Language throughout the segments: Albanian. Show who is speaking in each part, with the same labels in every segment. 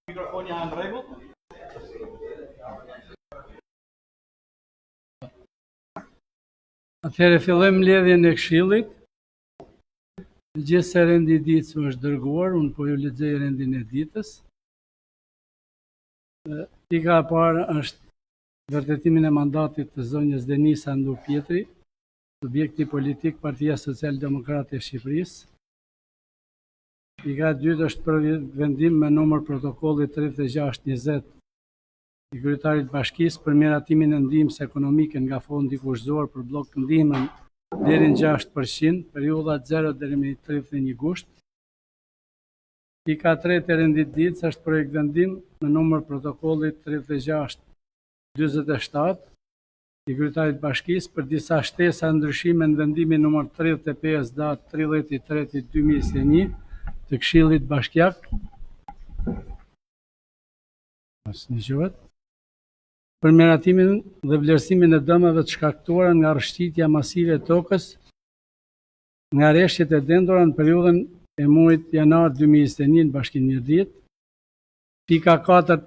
Speaker 1: Mikrofoni janë në rregull? Atëherë fillojmë mbledhjen e këshillit. Gjithë se rendi i ditës më është dërguar, unë po ju lexoj rendin e ditës. Pika e parë është vërtetimin e mandatit të zonjës Denisa Ndu Pjetri, subjekti politik Partia Social-Demokrate e Shqipërisë. Pika e dytë është për vendim me numër protokolli 3620 i kryetarit bashkisë për miratimin e ndihmës ekonomike nga fondi kushtzuar për blok ndihmën deri në 6%, periudha 0 deri në 31 gusht. Pika e tretë e rendit ditës është projekt vendim me numër protokolli 3647 i kryetarit bashkisë për disa shtesa ndryshime në vendimin numër 35 datë 30/3/2021 të Këshillit Bashkiak. Për miratimin dhe vlerësimin e dëmeve të shkaktuara nga rrëshqitja masive e tokës nga rreshtet e dendura në periudhën e muajit janar 2021 në Bashkinë Mirdit. Pika 4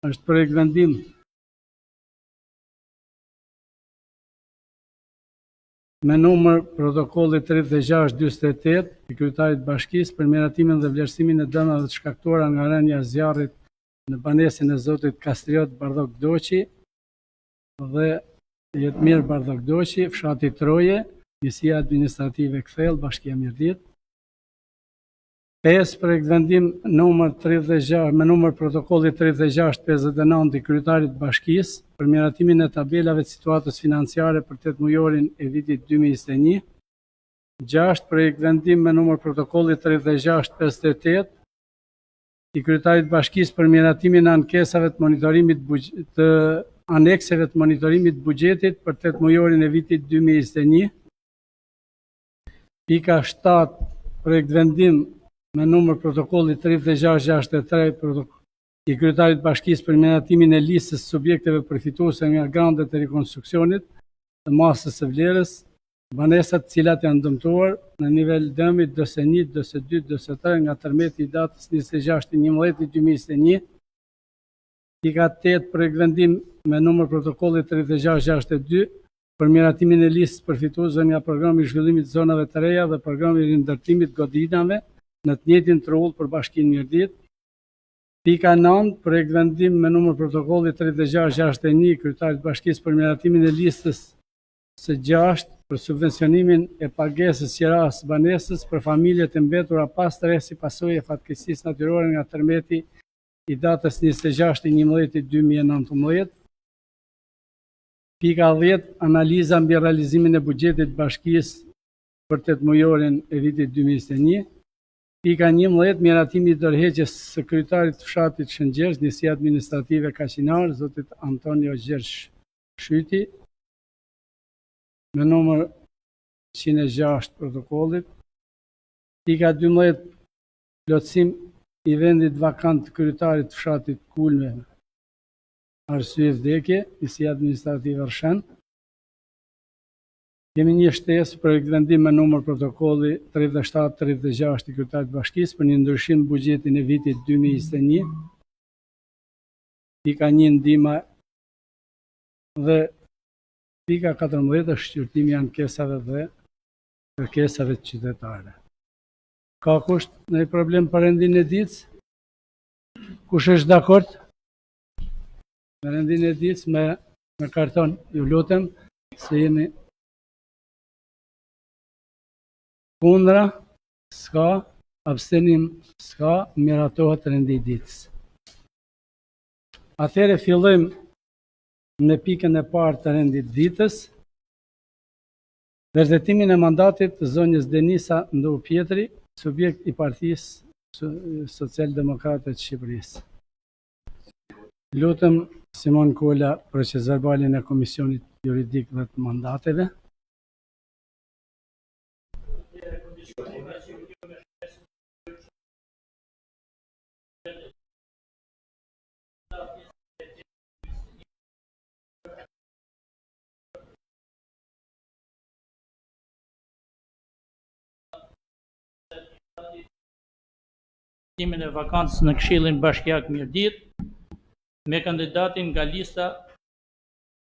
Speaker 1: është projekt vendim me numër protokolli 3648 i kryetarit bashkisë për miratimin dhe vlerësimin e dëmeve të shkaktuara nga rënja e zjarrit në banesën e zotit Kastriot Bardhok Doqi dhe Jetmir Bardhok Doqi, fshati Troje, njësia administrative Kthell, Bashkia Mirdit. 5 projekt vendim me numër protokolli 3659 i kryetarit bashkisë për miratimin e tabelave të situatës financiare për 8 mujorin e vitit 2021. 6 projekt vendim me numër protokolli 3658 i kryetarit bashkisë për miratimin e anekseve të monitorimit buxhetit për 8 mujorin e vitit 2021. Pika 7 projekt vendim me numër protokolli 3663 i kryetarit bashkisë për miratimin e listës subjekteve përfituese nga grandet e rikonstruksionit të masës së vlerës, banesat cilat janë dëmtuar në nivel dëmi DS1, DS2, DS3 nga tërmeti i datës 26/11/2021. Pika 8 projekt vendim me numër protokolli 3662 për miratimin e listës përfituese nga programi i zhvillimit të zonave të reja dhe programi i rindërtimit godinave në të njëjtin trull për Bashkinë Mirdit. Pika 9, projekt vendim me numër protokolli 3661 i kryetarit bashkisë për miratimin e listës së 6 për subvencionimin e pagesës qiraës banesës për familjet e mbetura pa stres si pasojë e fatkeqësisë natyrore nga tërmeti i datës 26/11/2019. Pika 10, analiza mbi realizimin e buxhetit bashkisë për 8 mujorin e vitit 2021. Pika 11, miratimi i dorëheqjes së kryetarit të fshatit Shëngjersh, njësia administrative Kaqinar, zotit Antonio Gjersh Shyti, me numër 106 protokollit. Pika 12, plotësim i vendit vakant të kryetarit të fshatit Kulme, arsye vdekje, njësia administrative Arshen. Kemi një shtesë projekt vendim me numër protokolli 3736 i kryetarit bashkisë për një ndryshim në buxhetin e vitit 2021. Pika 1 ndihma dhe pika 14 është shqyrtimi i ankesave dhe kërkesave të qytetarëve. Ka kusht në problem për rendin e ditës? Kush është dakord me rendin e ditës me karton? Ju lutem se jeni kundra, s'ka, abstenim s'ka, miratohet rendi i ditës. Atëherë fillojmë në pikën e parë të rendit ditës. Vërtetimin e mandatit të zonjës Denisa Ndu Pjetri, subjekt i Partisë Social-Demokrate të Shqipërisë. Lutem Simon Kola, proces verbalin e Komisionit Juridik dhe të Mandateve.
Speaker 2: Timin e vakancës në Këshillin Bashkiak Mirdit me kandidatin nga lista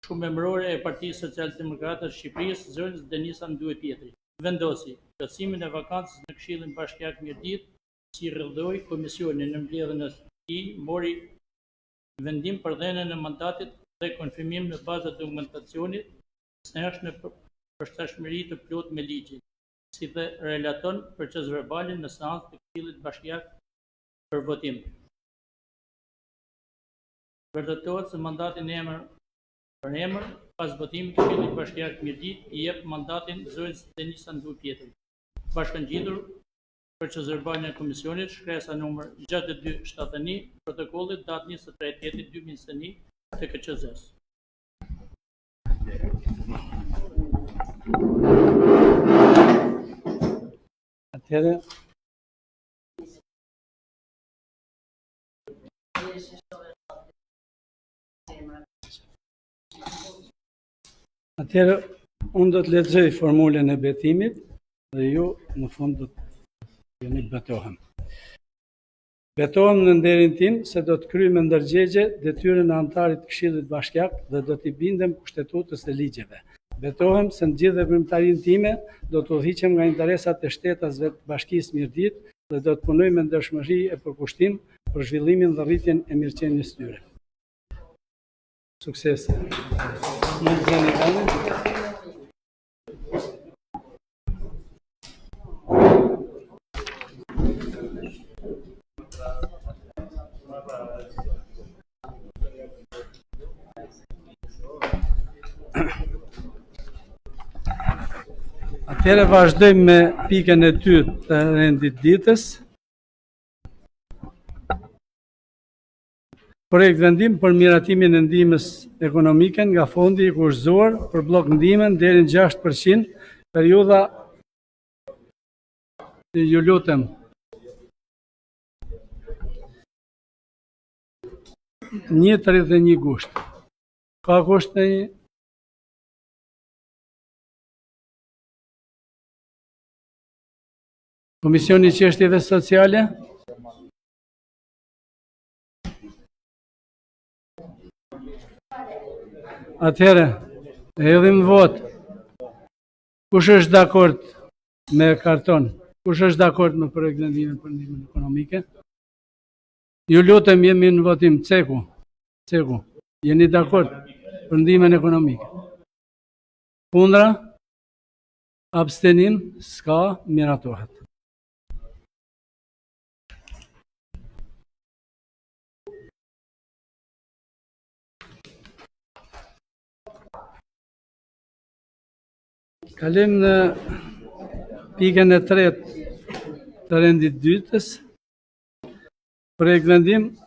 Speaker 2: shumëmërore e Partisë Socialdemokrate të Shqipërisë, zënës Denisa Nduaj Pjetri. Vendosi plotësimin e vakancës në Këshillin Bashkiak Mirdit, si rrëdhoi komisioni në mbledhjen e tij, mori vendim për dhënien e mandatit dhe konfirmim në bazë të dokumentacionit se është në përshtatshmëri të plotë me ligjin, si dhe relaton proces verbalin në seancën e Këshillit Bashkiak për votim. Vërtetohet se mandati në emër për emër, pas votimit të Këshillit Bashkiak Mirdit, i jep mandatin zëvendësit Denisa Nduaj Pjetri. Bashkangjitur proces verbalin e komisionit, shkresa numër 6271, protokollit datë 23/8/2021 të KQZ-s.
Speaker 1: Atëherë, unë do të lexoj formulën e betimit dhe ju në fund do të jeni betohem. Betohem në nderin tim se do të kryej me ndërgjegje detyrën e antarit të Këshillit Bashkiak dhe do t'i bindem kushtetutës së ligjeve. Betohem se në gjithë veprimtarinë time do të udhëhiqem nga interesat e shtetasve të Bashkisë Mirdit dhe do të punoj me ndershmëri e përkushtim për zhvillimin dhe rritjen e mirëqenies tyre. Sukses. Mund të jeni tani? Atëherë vazhdojmë me pikën e dytë të rendit ditës. Projekt vendim për miratimin e ndihmës ekonomike nga fondi i kushzuar për blok ndihmën deri në 6%, periudha, ju lutem, një 31 gusht. Ka kusht në një? Komisioni i Çështjeve Sociale? Atëherë, e hedhim vot. Kush është dakord me karton? Kush është dakord me projekt vendimin për ndihmën ekonomike? Ju lutem, jemi në votim. Ceku. Jeni dakord për ndihmën ekonomike? Kundra? Abstenim? S'ka, miratohet. Kalim në pikën e tretë të rendit dytës. Projekt vendim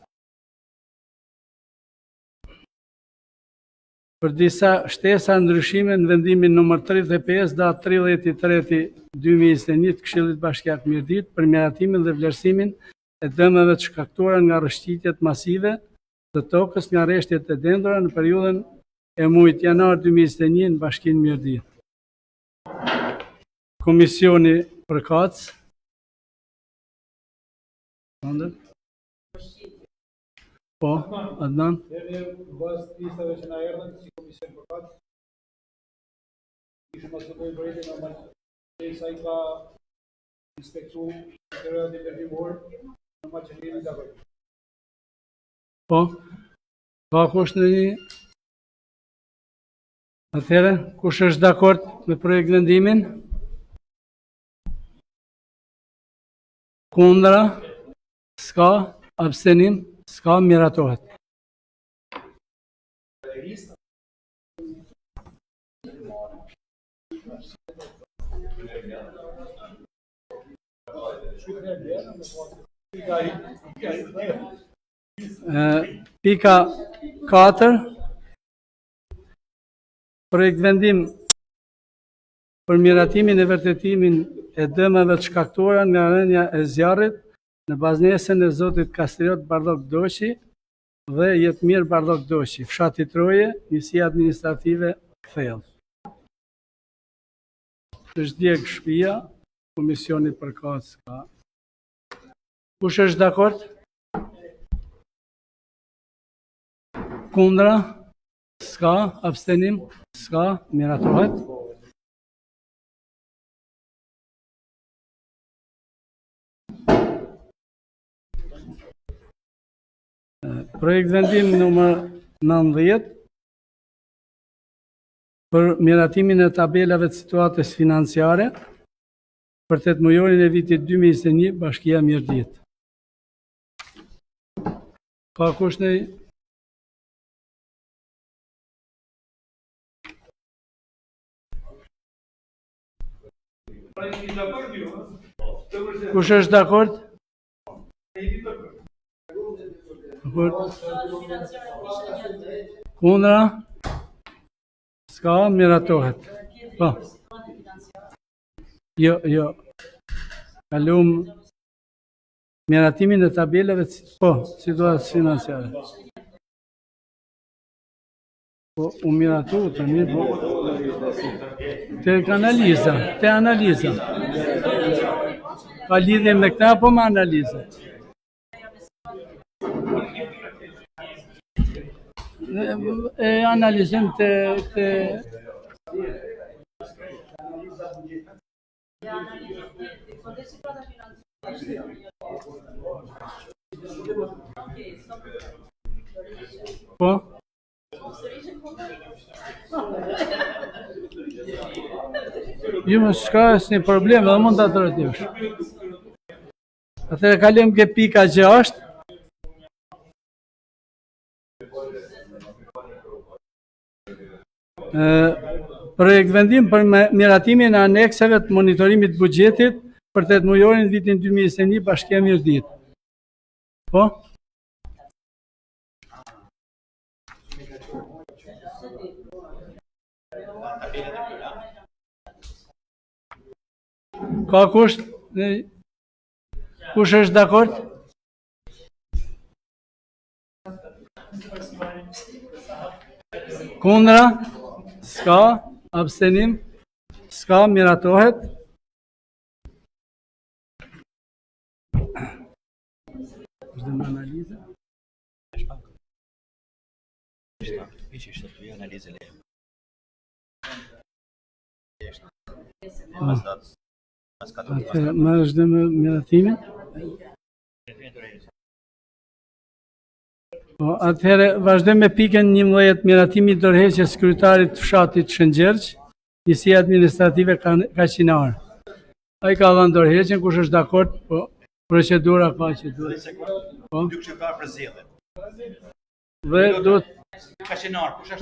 Speaker 1: për disa shtesa ndryshime në vendimin nr. 35 datë 30/3/2021 të Këshillit Bashkiak Mirdit për miratimin dhe vlerësimin e dëmeve të shkaktuara nga rrëshqitjet masive të tokës nga rreshtjet e dendura në periudhën e muajit janar 2021 në Bashkinë Mirdit. Komisioni përkatës. Po, Adnan.
Speaker 3: Bazë listave që na erdhën si komision përkatës, ishëm asë të bëjë normal, sa i ka inspektu qytetarët e vendimor, normal që jemi dakord.
Speaker 1: Po, ka kush në një? Atëherë, kush është dakord me projekt vendimin? Kundra? S'ka, abstenim? S'ka, miratohet. Pika 4. Projekt vendim për miratimin e vërtetimin e dëmeve të shkaktuara nga rënja e zjarrit në baznesën e zotit Kastriot Bardok Doqi dhe Jetmir Bardok Doqi, fshati Troje, njësia administrative Kthell. Është djeg shtëpia, komisioni përkatës ka. Kush është dakord? Kundra? S'ka, abstenim? S'ka, miratohet. Projekt vendim numër 90 për miratimin e tabelave të situatës financiare për 8 mujorin e vitit 2021, Bashkia Mirdit. Ka kush në Kush është dakord? Kundra? S'ka, miratohet. Po. Jo. Kalum miratimin e tabelave, po, situatës financiare. Po, u miratu të një, po. Te analiza. Ka lidhje me këta, po me analiza. E analizim të... Po? Jo, më s'ka asë një problem, dhe mund të atërëtish. Atëre kalim ke pika 6. Projekt vendim për miratimin e anekseve të monitorimit buxhetit për 8 mujorin vitin 2021, Bashkia Mirdit. Po? Ka kush? Kush është dakord? Kundra? S'ka, abstenim? S'ka, miratohet. Është në analizë? Më është dhe më miratimin? Atëherë, vazhdojmë me pikën 11, miratimi dorëheqjes kryetarit të fshatit Shëngjergj, njësia administrative Kaqinare. Ai ka dhënë dorëheqjen, kush është dakord? Po, procedura ka që duhet. Po.
Speaker 4: Dy këshilltar për zgjedhje.
Speaker 1: Dhe duhet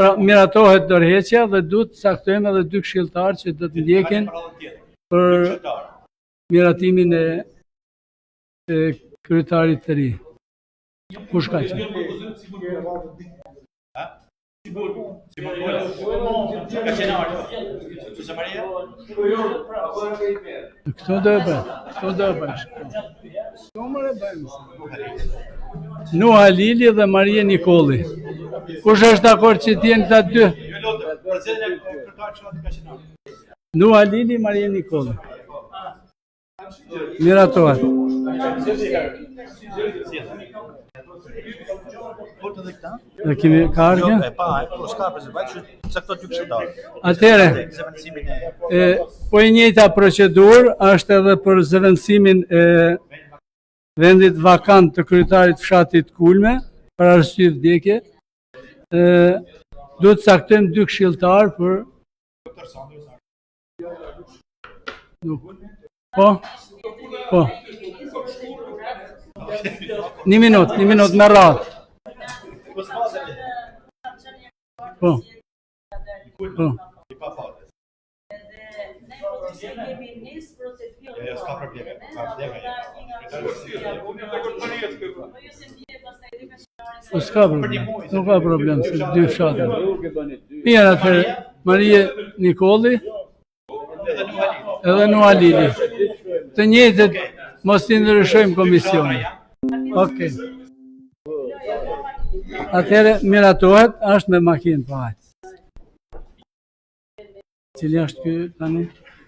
Speaker 1: pra miratohet dorëheqja dhe duhet saktojmë edhe 2 këshilltar që do të ndjekin për miratimin e kryetarit të ri. Kush ka qenë? Këto do e bëjmë. Nuha Lili dhe Maria Nikolli. Kush është dakord që t'jenë këta dy? Nuha Lili, Maria Nikolli. Miratohet. Dhe kemi kargë? Atëre, po e njëjta procedurë është edhe për zëvendësimin e vendit vakant të kryetarit fshatit Kulme, për arsye vdekje. Duhet të saktojmë 2 këshilltar për... Po? Një minut me radhë. Po.
Speaker 4: S'ka probleme.
Speaker 1: Po s'ka problem, nuk ka problem, se dy fshatën. Mirë atëherë, Marie Nikolli edhe Nualili. Të njëjtët, mos t'i ndryshojmë komisionin. Okej. Atëherë miratohet, është me makinë po hajtë. Cili është ky tani?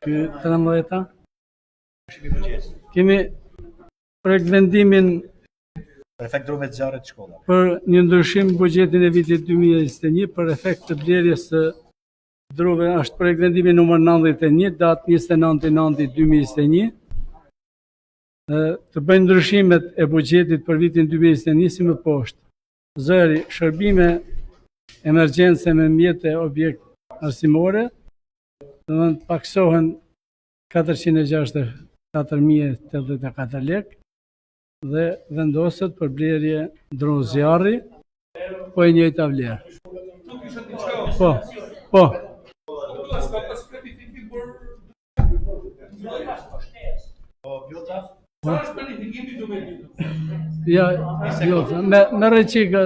Speaker 1: Ky 13-ta? Kemi projekt vendimin
Speaker 4: Për efekt druve të zjarrit të shkollave.
Speaker 1: për një ndryshim buxhetin e vitit 2021 për efekt të blerjes së druve është projekt vendimi numër 91, datë 29/9/2021. Të bëjnë ndryshimet e buxhetit për vitin 2021 si më poshtë. Zëri, shërbime emergjence me mjete objekt arsimore, domethënë paksohen 464.084 lekë dhe vendoset për blerje dron zjarri, po e njëjta vlerë. Po. Ja, jo, me rëqika.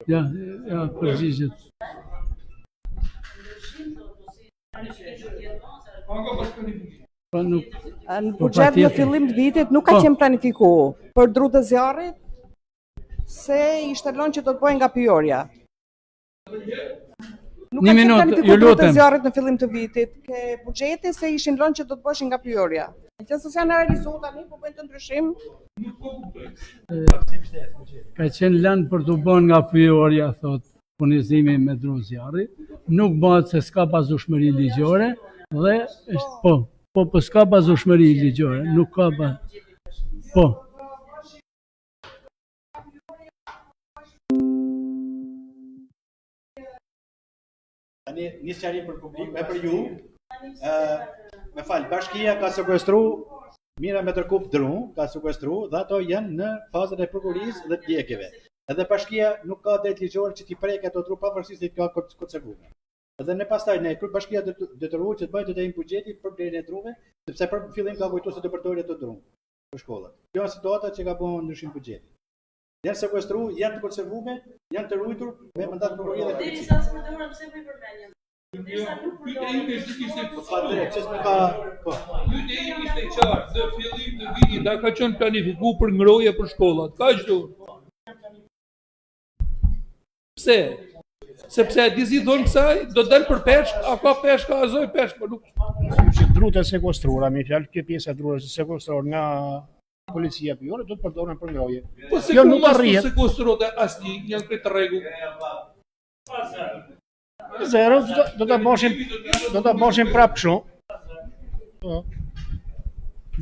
Speaker 1: Ja, përgjigjet.
Speaker 5: Në buxhet në fillim të vitit nuk ka qenë planifikuar për dru të zjarrit se ishte lënë që do të bëhen nga pyetja. Nuk ka qenë planifikuar dru të zjarrit në fillim të vitit, ke buxheti se ishin lënë që do të bëheshin nga pyetja. Meqense janë realizuar tani, po bëjnë të ndryshim.
Speaker 1: Ka qenë lënë për të bën nga pyetja, thot punizimi me dru zjarri, nuk bëhet se s'ka bazueshmëri ligjore dhe është po s'ka bazueshmëri ligjore, nuk ka po.
Speaker 4: Tani një sqarim për publik, e për ju. Me fal, bashkia ka sekuestru mira metër kub dru, ka sekuestru dhe ato janë në fazën e prokurisë dhe të djegjeve. Edhe bashkia nuk ka drejt ligjor që t'i prek ato dru pavarësisht se ka konservuar. Edhe ne pastaj ne bashkia detyrohet që të bëjë detajin buxheti për blerjen e druve, sepse për fillim ka kujtuar se të përdorë ato dru për shkollat. Kjo është situata që ka bën ndryshim buxheti. Janë sekuestruar, janë të konservuar, janë të ruajtur me mandat prokurie dhe policie.
Speaker 6: Derisa s'më dorën pse po i përmendjem. Derisa nuk përdoren.
Speaker 7: Pyetja ime ishte qartë, në fillim të vitit ka qenë planifikuar për ngrohje për shkollat. Kaq do. Pse? Sepse dizi thonë kësaj, do dalë për peshk, a ka peshk, a azoj peshk, për nuk.
Speaker 3: Që drut e sekuestruara, me fjalë kjo pjesë e drurës e sekuestruar nga policia pyetore do të përdoren për ngrohje.
Speaker 7: Po se
Speaker 3: Kjo nuk arrihet.
Speaker 7: Sekuestruar asnjë, janë këtë rregull.
Speaker 3: Zero do ta bashim prapë kështu.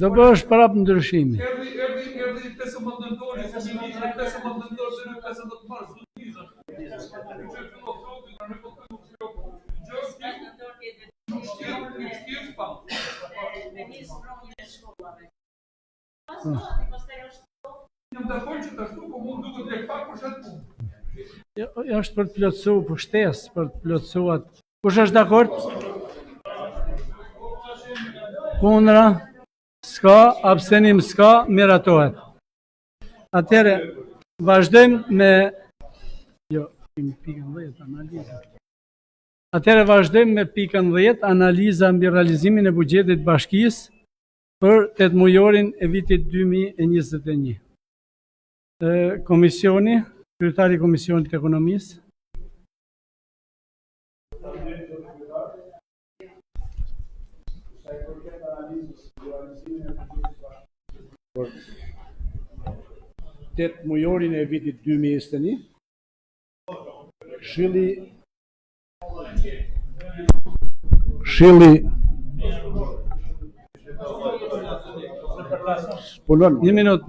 Speaker 1: Do bësh prapë ndryshimi.
Speaker 7: Erdhi 15 nëntori, 15 nëntori dhe 15 mars.
Speaker 1: Është për të plotësuar pushtesë, për të plotësuar. Kush është dakord? Kundra? S'ka, abstenim s'ka, miratohet. Atëherë vazhdojmë me pikën 10 analizë. Atëherë vazhdojmë me pikën 10 analiza mbi realizimin e buxhetit të bashkisë për 8 mujorin e vitit 2021. Komisioni, kryetari i Komisionit të Ekonomisë.
Speaker 3: Për 8 mujorin e vitit 2021, Këshilli Polon.
Speaker 1: Një minutë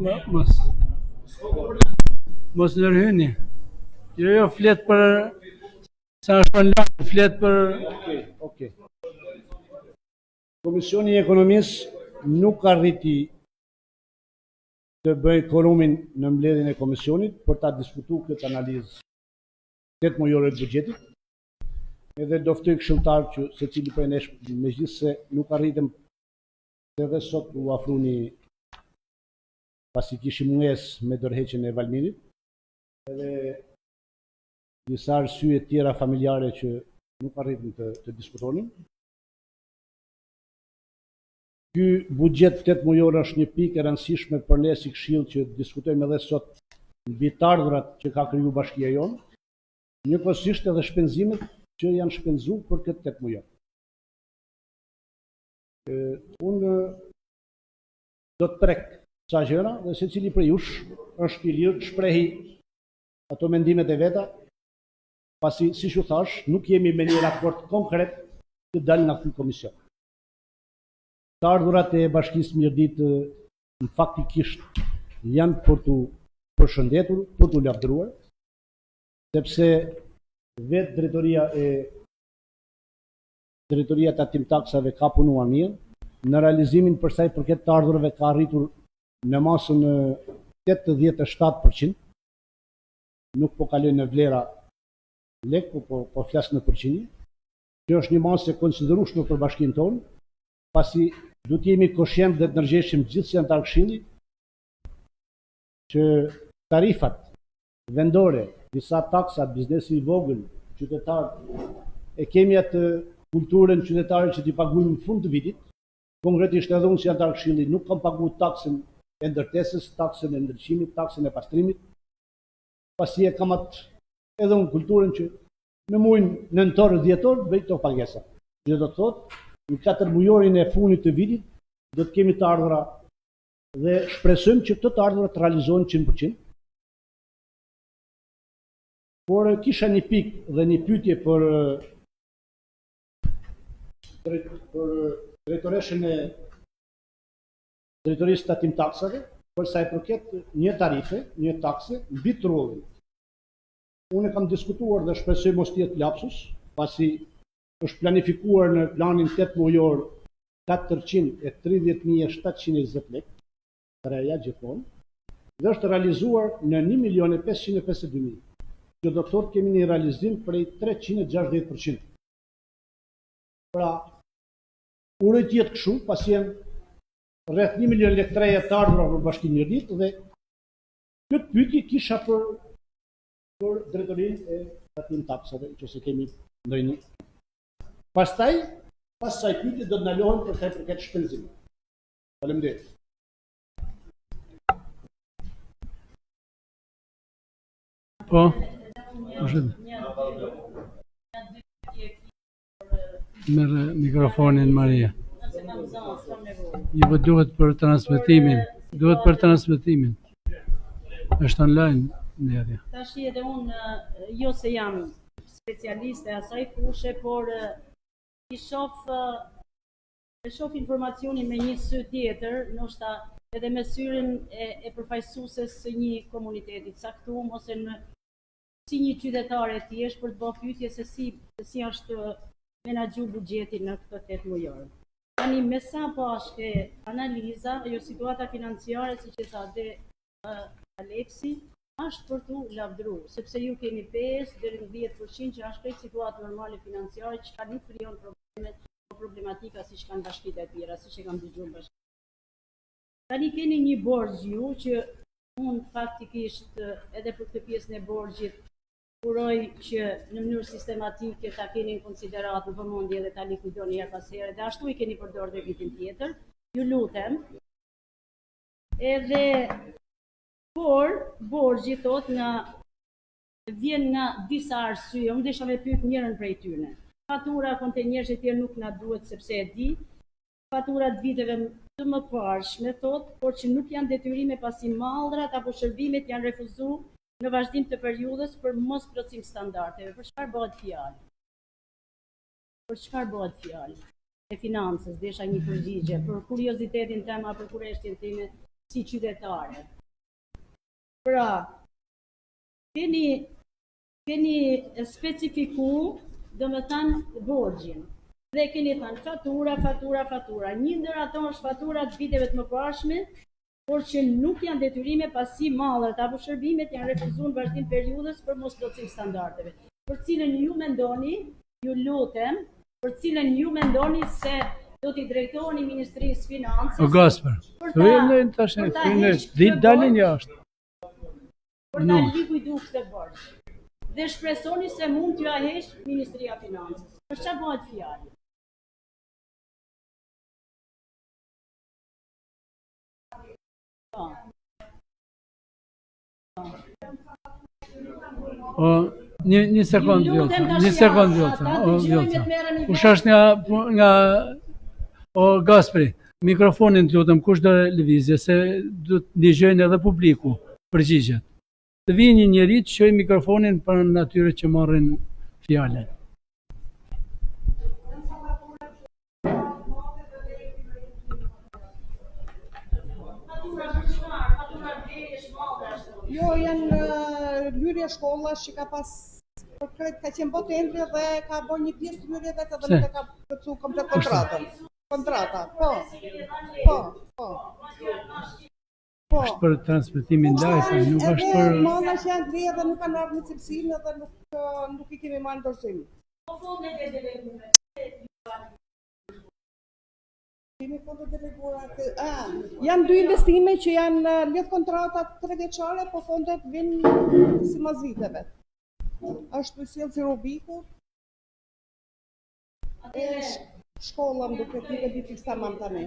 Speaker 1: mos ndërhyni. Jo, flet për sa është në lart, flet për
Speaker 3: Okej. Komisioni i Ekonomisë nuk arriti të bëj korumin në mbledhjen e komisionit për ta diskutuar këtë analizë 8 mujore të buxhetit. Edhe do ftoj këshilltar që secili prej nesh, megjithëse nuk arritëm edhe sot u afruni pasi kishim mungesë me dorëheqjen e Valminit, edhe disa arsye tjera familjare që nuk arritëm të diskutonin. Ky buxhet 8 mujor është një pikë e rëndësishme për ne si Këshill që diskutojmë edhe sot mbi të ardhurat që ka kriju bashkia jonë, njëkohësisht edhe shpenzimet që janë shpenzuar për këtë 8 mujor. Unë do të prek ca gjëra dhe secili prej jush është i lirë të shprehi ato mendimet e veta, pasi siç u thash, nuk jemi me një raport konkret që dal nga ky komision. Të ardhurat e Bashkisë Mirditë në faktikisht janë për të përshëndetur, për të lavdëruar, sepse vetë drejtoria e tatim taksave ka punuar mirë, në realizimin për sa i përket të ardhurave ka arritur në masën 87%, nuk po kaloj në vlera lek, po flas në përqindje. Kjo është një masë e konsiderueshme për bashkinë tonë, pasi du të jemi koshient dhe të ndërgjeshim gjithë si antar Këshillit që tarifat vendore, disa taksa, biznesi i vogël, qytetarë, e kemi atë kulturën qytetare që t'i paguajmë në fund të vitit. Konkretisht edhe unë si antar Këshillit nuk kam paguar taksën e ndërtesës, taksën e ndriçimit, taksën e pastrimit, pasi e kam atë edhe unë kulturën që në muajin nëntor dhe dhjetor bëj këto pagesa. Që do të thotë, në 4 mujorin e fundit të vitit do të kemi të ardhura dhe shpresojmë që këto të ardhura të realizohen 100%. Por kisha një pikë dhe një pyetje për drejtoreshën e drejtorisë tatim taksave, për sa i përket një tarife, një takse mbi trullin. Unë kam diskutuar dhe shpresoj mos të jetë lapsus, pasi është planifikuar në planin 8 mujor 430.720 lek, të reja gjithmonë, dhe është realizuar në 1.552.000, që do të thotë kemi një realizim prej 360%. Pra, uroj të jetë kështu, pasi janë rreth 1 milion lek treja të ardhura për Bashkinë Mirditë dhe këtë pyetje kisha për drejtorinë e tatim taksave, nëse kemi ndonjë. Pastaj, pas kësaj pyetje do të ndalohen për sa i përket shpenzimit. Faleminderit.
Speaker 1: Po, merë mikrofonin Maria. Jo, duhet për transmetimin. Është online ndërja.
Speaker 6: Tash edhe unë jo se jam specialiste e asaj fushe, por e shoh informacionin me një sy tjetër, ndoshta edhe me syrin e përfaqësueses së një komuniteti të caktuar ose si një qytetare e thjesht për të bërë pyetje se si është menaxhu buxhetin në këtë 8 mujor. Tani me sa bashkë analiza, situata financiare, siç e tha dhe Aleksi, është për tu lavdëruar, sepse ju keni 5 deri në 10% që është krejt situatë normale financiare që ka nuk krijon probleme o problematika siç kanë bashkitë e tjera, siç e kam dëgjuar bashkë. Tani keni një borxh ju që unë faktikisht edhe për këtë pjesën e borxhit uroj që në mënyrë sistematike ta keni në konsiderat në vëmendje dhe ta likuidoni herë pas here dhe ashtu i keni përdorur dhe vitin tjetër. Ju lutem. Edhe por borxhi thot vjen nga disa arsye, unë desha me pyet njërin prej tyre. Fatura kontenjerësh e tjerë nuk na duhet sepse e di. Faturat viteve të mëparshme thot, por që nuk janë detyrime pasi mallrat apo shërbimet janë refuzuar në vazhdim të periudhës për mos plotësim standardeve. Për çfarë bëhet fjalë? E financës, desha një përgjigje për kuriozitetin tim apo për kurështin time si qytetare. Pra, keni specifiku, domethënë borxhin. Dhe keni thënë fatura. Një ndër ato është faturat viteve të mëparshme, por që nuk janë detyrime pasi mallrat apo shërbimet janë refuzuar në vazhdim periudhës për mos plotësim standardeve. Për cilën ju mendoni, ju lutem, se do t'i drejtoheni Ministrisë Financës
Speaker 1: O Gasper, të tash dalin jashtë.
Speaker 6: për ta likuidu këtë borxh. Dhe shpresoni se mund t'ju heq Ministria e Financës. Për çfarë bëhet fjalë?
Speaker 1: Një sekund Vjolca. Kush është nga o Gasperi, mikrofonin të lutem, kush do lëvizje se do të ndëgjojnë edhe publiku përgjigjet. Të vijë një njeri të çojë mikrofonin për atyre që marrin fjalën.
Speaker 5: Jo, janë hyrje shkollash që ka pas ka qenë botë endre dhe ka bërë një pjesë të hyrjeve dhe nuk e ka plotësuar komplet kontratën. Kontrata, po.
Speaker 1: Është për transmetimin live, nuk është për...
Speaker 5: Malla që janë tre dhe nuk kanë ardhur në cilësinë dhe nuk i kemi marrë dorësim. Janë dy investime që janë lidh kontrata 3 vjeçare, po fondet vinë sipas viteve. Është të sjellë si Rubiku. Shkolla më duket nuk e di fiksa tamam tani.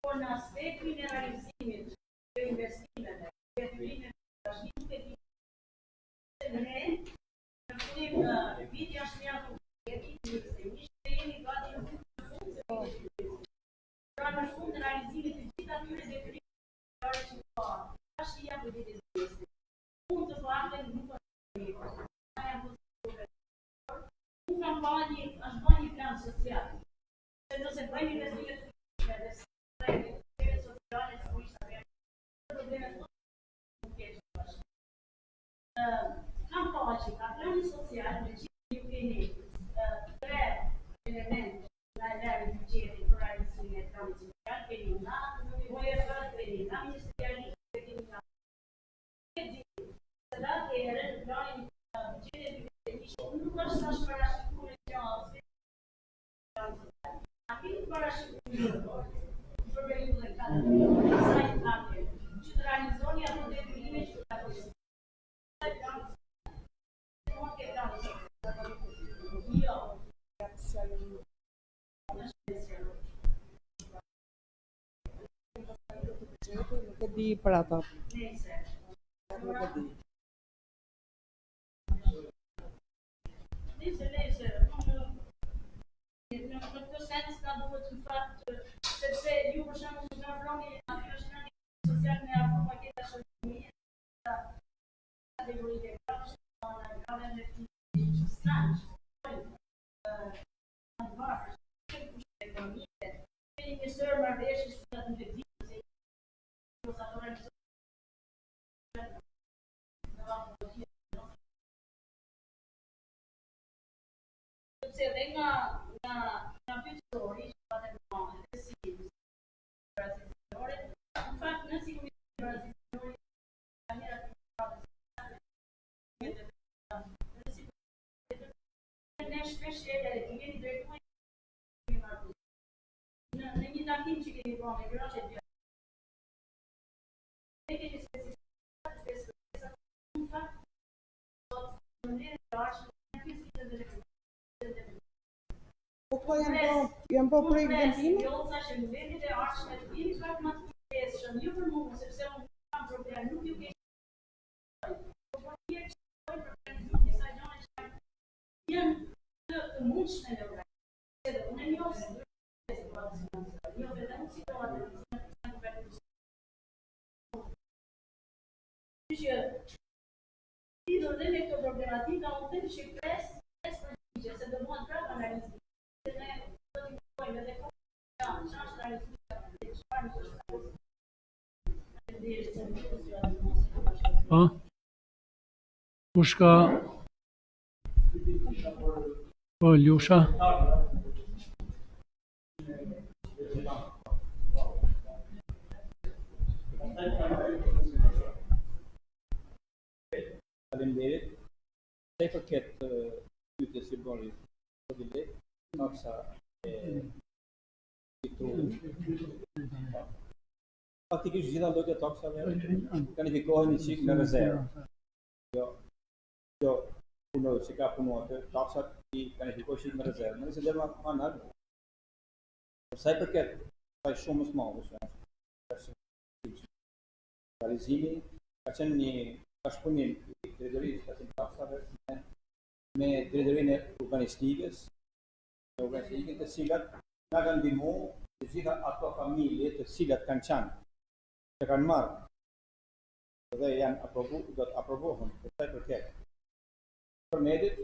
Speaker 6: Por në aspektin e realizimit të investimeve, detyrime të trashëgimit të ne, në fillim viti është një jemi gati në fund të pra në fund të realizimit të gjitha atyre detyrime që ka, trashëgimia për vitin e investimit. Mund të fakten nuk është një kampanje është bërë një plan social. Se nëse bëjmë investimet kam paçi, ka plani social me gjithë ju keni 3 elementë nga e lërë budgeti për realizimin e planit social, keni nga OEF, keni nga Ministerialisht, keni nga se da të erë në planin budgetit nuk është sa shparashikuar e gjallë. A keni parashikuar për periudhën e 4 vjetëve, që të realizoni ato detyrime që ka përgjithësisht.
Speaker 5: Nuk e di për ato. Nuk e di.
Speaker 6: Në këtë sens ka duhet në fakt sepse ju për shembull që nga vroni aty është rënë social me apo paketa shërbimie kategoritë e grafsh në grave me finë stranç ekonomike keni një sër marrëveshje që në ditë se sepse edhe nga pyetëtori që patë mëmën dhe si tranzitorë, në fakt në sigurisht tranzitorë ka njëra ne shpesh e jeni drejtuar në një takim që kemi bërë me gratë e ne kemi specifikuar në fakt në mënyrë të arshme
Speaker 5: Po këto janë po projekt vendimi?
Speaker 6: Jo, thashë në vendit e arshme të vini pak më të pjesëshëm, ju për mua, sepse unë kam problem, nuk ju kesh po për njërë që për disa gjone që janë të mundshme në vrejtë. Edhe unë e njohë se njohë edhe unë situatë që lidhur dhe me këto problematika, unë them që pres përgjigje, se do muan prapë analizim. Ne do t'i bëjmë edhe çfarë është realizimit, çfarë është.
Speaker 1: Kush ka Po, Lusha.
Speaker 8: Faleminderit. Sa I përket pyetjes që bëri zoti taksa e faktikisht gjitha llojet e taksave planifikohen një çik me rezervë. Jo punoj që ka punuar të taksat I planifikohen çik me rezervë. Nëse dhe ma nalt, për sa I përket faj shumës madhe, realizimi ka qenë një bashkëpunim I drejtorisë së taksave me drejtorinë e urbanistikës, të cilat na kanë ndihmuar të gjitha ato familje të cilat kanë qenë që kanë marrë dhe janë do të aprovohen për sa I përket përmetit,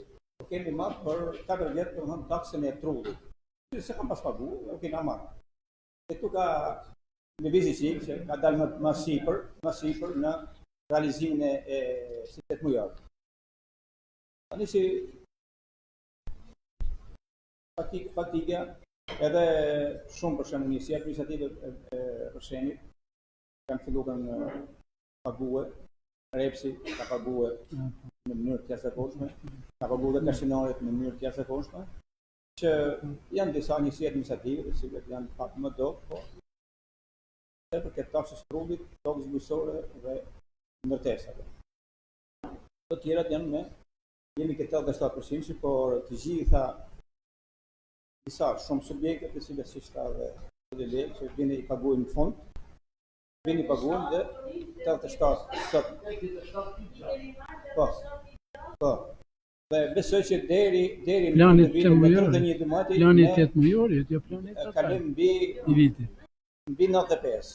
Speaker 8: kemi marrë për 4 vjet domethënë taksën e trullit. Se kam pas paguar, kena marrë. E këtu ka lëvizje që ka dalë më sipër në realizimin e sistemit mujor. Tani si faktika edhe shumë për shembull njësi administrative për shembull kanë filluar në paguë, Repsi ka paguë në mënyrë të jashtëzakonshme, ka paguë dhe kashinaret në mënyrë të jashtëzakonshme, që janë disa njësi administrative të cilat janë pak më dobë, po se përket taksës trullit, taksës bujësore dhe ndërtesave. Të tjerat janë me jemi këtë 87%, por të gjitha disa shumë subjekte të cilët siç ka dhe legë që vini I paguajnë në fond, vini paguajnë dhe 87 sot. Po. Dhe besoj që deri
Speaker 1: Plani
Speaker 8: në vitin me 31 mati
Speaker 1: plani 8 mujorit, jo plani
Speaker 8: kalim mbi
Speaker 1: viti.
Speaker 8: Mbi 95.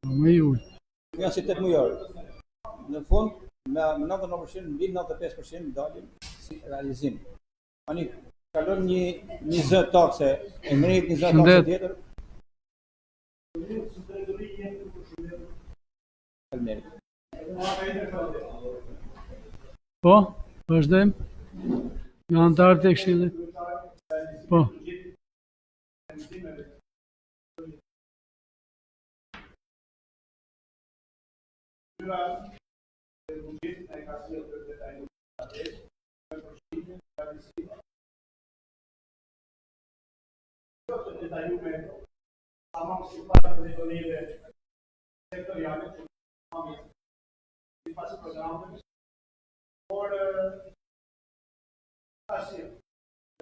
Speaker 1: Më jul.
Speaker 8: Janë si 8 mujor. Në fund me 99% mbi 95% dalim si realizim. Ani kalon një 20 takse, e mërejt 20 takse tjetër.
Speaker 1: Po, vazhdojmë. Nga antarët e këshillit. Po.
Speaker 3: Por asim,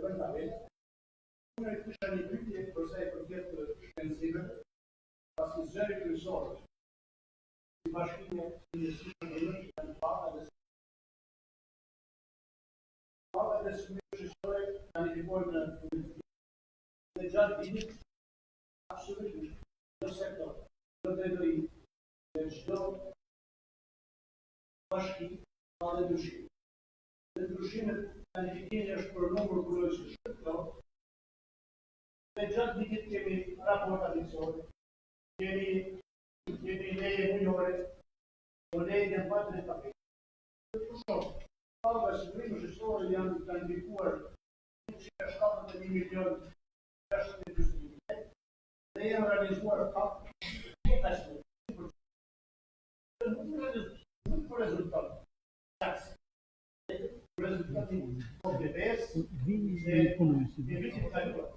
Speaker 3: unë kisha një pyetje për sa I përket shpenzimeve, pasi zëri kryesor I bashkimit të investimentit janë pagat e smyrë shështore planifikohen në dhe gjatë vitit absolutisht në sektor, në drejtori dhe çdo bashkim ka dhe ndryshime. Dhe ndryshimet planifikimi është për numër kryesor shkëlqyer. Dhe gjatë vitit kemi raporta vizore, kemi leje mujore, leje në batën e tapit. Paga smyrë shështore janë planifikuar 171 milion 620 dhe janë realizuar pak nuk për rezultat taksë. Rezultatin OBBS e vitit kaluar.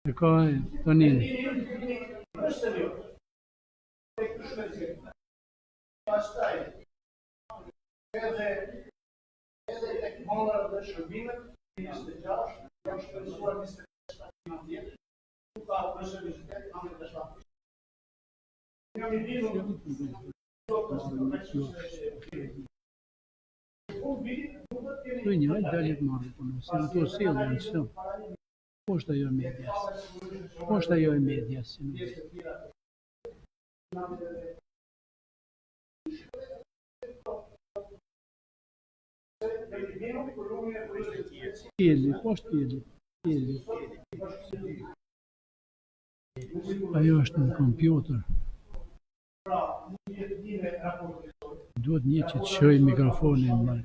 Speaker 1: E ka Tonini.
Speaker 3: Pastaj edhe tek morat dhe shërbimet 26 janë shpenzuar 27 milion tjetër. Ku ka presevizitet kanë të shtatë. Jam I lidhur
Speaker 1: Për një vetë dalit marrë punë, se në to silë në shumë. Po është ajo medias. Po është ajo e medias, si në Pjeli, po është pjeli. Ajo është në kompjuter. Duhet një që të shoj mikrofonin në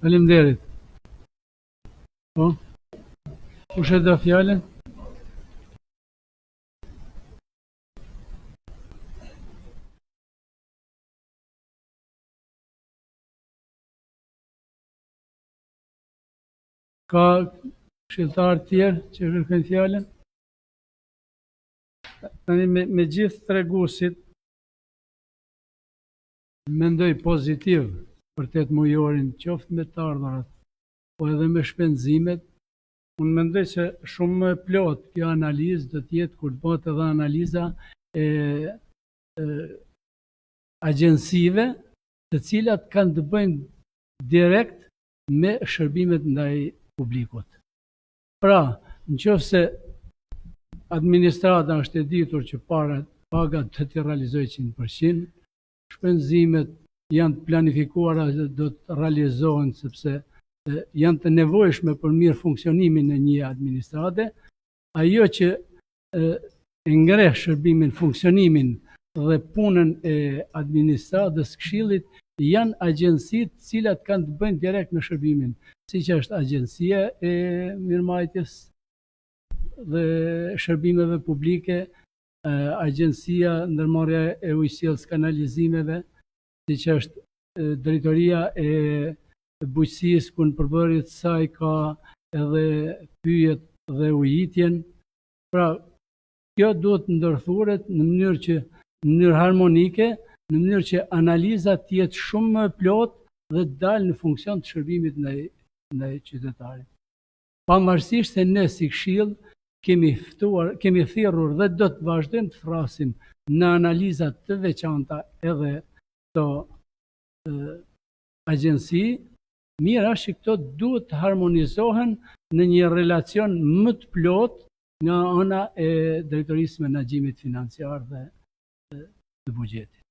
Speaker 1: Faleminderit. Po. Kush e do fjalën? Ka këshilltar tjerë që kërkojnë fjalën? Tani me gjithë treguesit mendoj pozitiv për 8 mujorin, qoftë me të ardhurat, po edhe me shpenzimet. Unë mendoj se shumë më plot kjo analizë do të jetë kur të bëhet edhe analiza e agjensive, të cilat kanë të bëjnë direkt me shërbimet ndaj publikut. Pra, nëse administrata është e ditur që pagat do t'i realizojë 100%, shpenzimet janë planifikuara dhe do të realizohen sepse janë të nevojshme për mirë funksionimin e një administrate. Ajo që e ngreh shërbimin, funksionimin dhe punën e administratës këshillit janë agjensitë të cilat kanë të bëjnë direkt me shërbimin, siç është Agjencia e Mirëmbajtjes dhe Shërbimeve Publike, Agjencia Ndërmarrja e Ujësisë Kanalizimeve, siç është Drejtoria e Bujqësisë, ku në përbërjet saj ka edhe pyjet dhe ujitjen. Pra, kjo duhet ndërthuret në mënyrë harmonike, në mënyrë që analiza të jetë shumë më plot dhe të dalë në funksion të shërbimit ndaj qytetarit. Pavarësisht se ne si këshill kemi thirrur dhe do të vazhdojmë të thrasim në analiza të veçanta edhe këto agjensi, mirë është që këto duhet të harmonizohen në një relacion më të plot nga ana e Drejtorisë Menaxhimit Financiar dhe të buxhetit.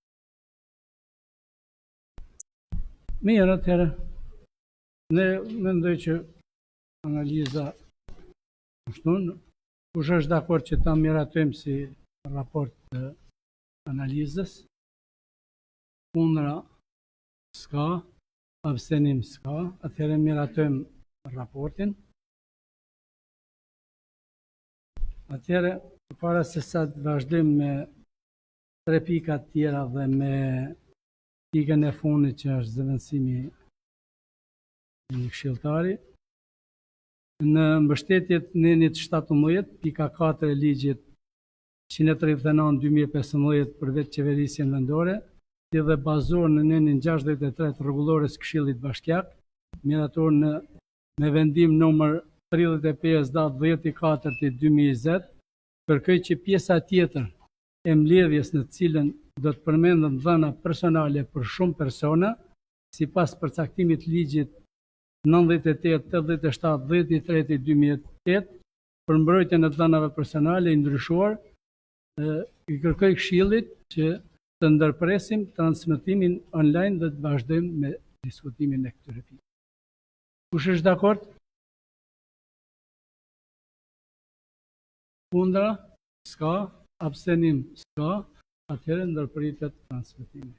Speaker 1: Mirë, atëherë, ne mendoj që analiza është në, kush është dakord që ta miratojmë si raport të analizës, kundra s'ka, abstenim s'ka, atëherë miratojmë raportin. Atëherë, Para se sa të vazhdojmë me 3 pika të tjera dhe me pikën e fundit që është zëvendësimi i një këshilltari, në mbështetjet në nenit 17, pika 4 e ligjit 139/2015 për vetë qeverisjen vendore, si dhe bazuar në nenin 63 të rregullores Këshillit Bashkiak, mirator me vendim numër 35/10/4/2020, kërkoj që pjesa tjetër e mbledhjes në cilën do të përmenden dhëna personale për shumë persona, sipas përcaktimit ligjit 98/87/10/3/2008 për mbrojtjen e dhënave personale i ndryshuar, i kërkoj Këshillit që të ndërpresim transmetimin online dhe të vazhdojmë me diskutimin e këtyre pikave. Kush është dakord? Kundra? S'ka. Abstenim? S'ka. Atëherë ndërpritet transmetimi.